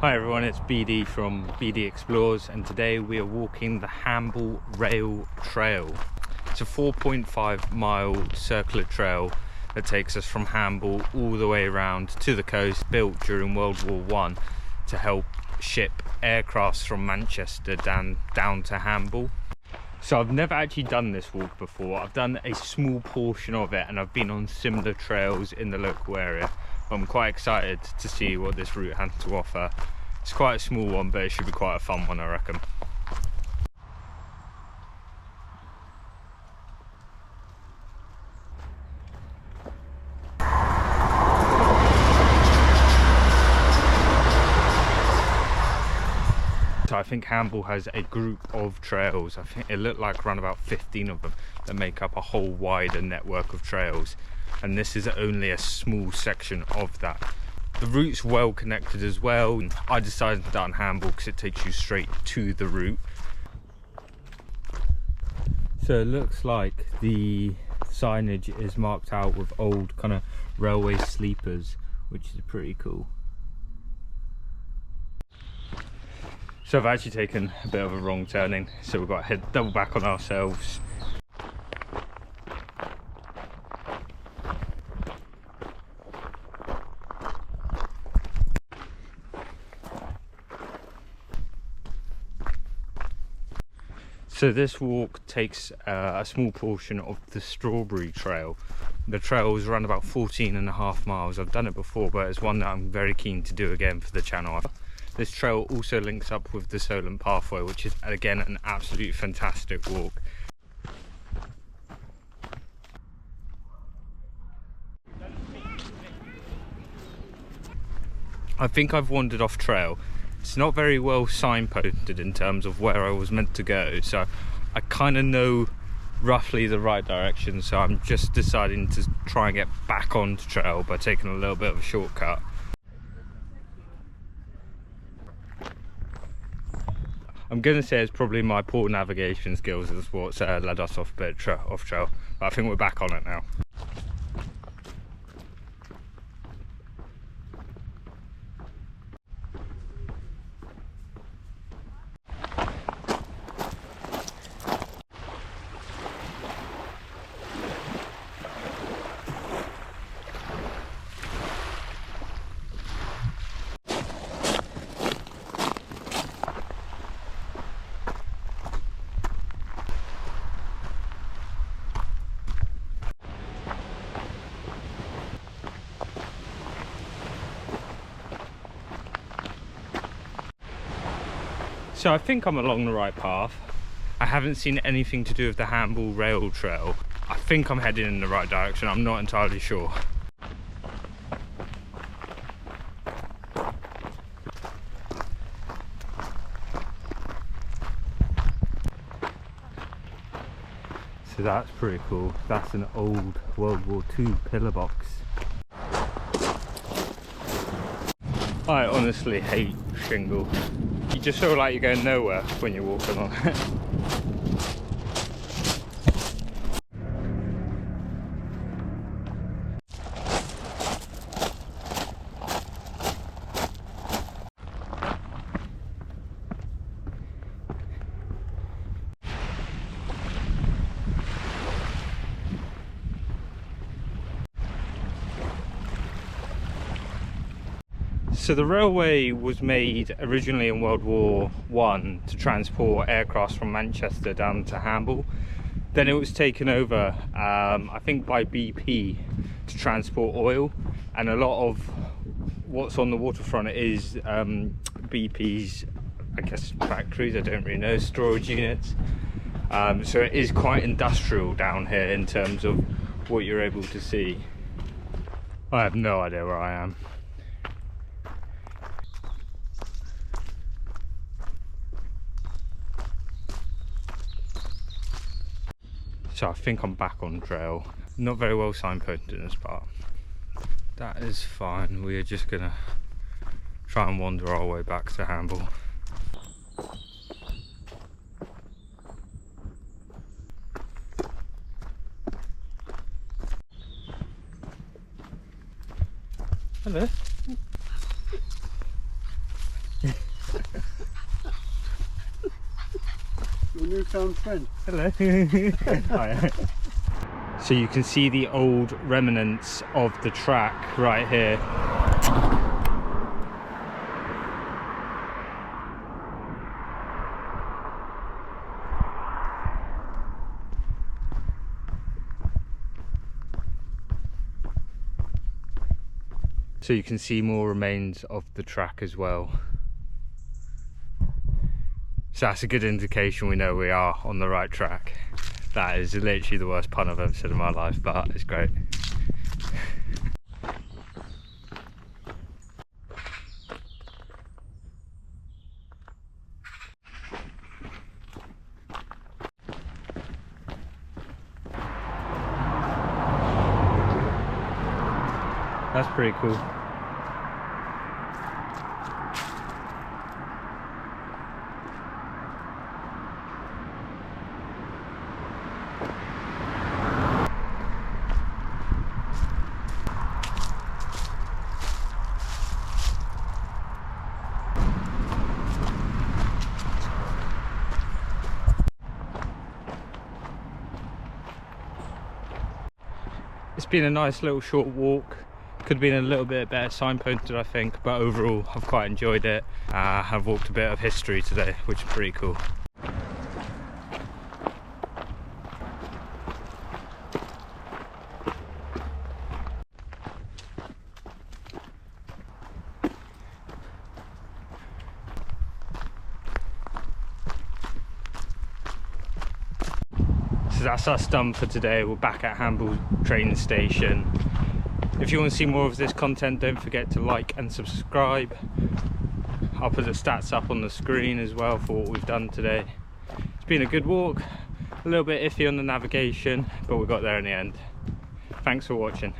Hi everyone, it's BD from BD Explores, and today we are walking the Hamble Rail Trail. It's a 4.5 mile circular trail that takes us from Hamble all the way around to the coast, built during World War I to help ship aircrafts from Manchester down to Hamble. So I've never actually done this walk before. I've done a small portion of it and I've been on similar trails in the local area. I'm quite excited to see what this route has to offer. It's quite a small one, but it should be quite a fun one, I reckon. So I think Hamble has a group of trails. I think it looked like around about 15 of them that make up a whole wider network of trails, and this is only a small section of that. The route's well connected as well. I decided to start on Hamble because it takes you straight to the route. So it looks like the signage is marked out with old kind of railway sleepers, which is pretty cool. So I've actually taken a bit of a wrong turning, so we've got to head double back on ourselves. So this walk takes a small portion of the Strawberry Trail. The trail is around about 14.5 miles. I've done it before, but it's one that I'm very keen to do again for the channel. This trail also links up with the Solent Pathway, which is again an absolutely fantastic walk. I think I've wandered off trail. It's not very well signposted in terms of where I was meant to go, so I kind of know roughly the right direction, so I'm just deciding to try and get back onto trail by taking a little bit of a shortcut. I'm going to say it's probably my poor navigation skills that's what's led us off a bit off trail, but I think we're back on it now. So I think I'm along the right path. I haven't seen anything to do with the Hamble Rail Trail. I think I'm heading in the right direction, I'm not entirely sure. So that's pretty cool. That's an old World War II pillar box. I honestly hate shingle. You just feel like you're going nowhere when you're walking on it. So the railway was made originally in World War I to transport aircrafts from Manchester down to Hamble. Then it was taken over, I think by BP, to transport oil, and a lot of what's on the waterfront is BP's, I guess, factories, I don't really know, storage units. So it is quite industrial down here in terms of what you're able to see. I have no idea where I am. So I think I'm back on trail. Not very well signposted in this part. That is fine. We are just gonna try and wander our way back to Hamble. Hello. Your newfound friend. Hello. Hi. So you can see the old remnants of the track right here. So you can see more remains of the track as well. So that's a good indication we know we are on the right track. That is literally the worst pun I've ever said in my life, but it's great. That's pretty cool. It's been a nice little short walk. Could have been a little bit better signposted, I think, but overall I've quite enjoyed it. I've walked a bit of history today, which is pretty cool. So that's us done for today. We're back at Hamble train station. If you want to see more of this content, don't forget to like and subscribe. I'll put the stats up on the screen as well for what we've done today. It's been a good walk, a little bit iffy on the navigation, but we got there in the end. Thanks for watching.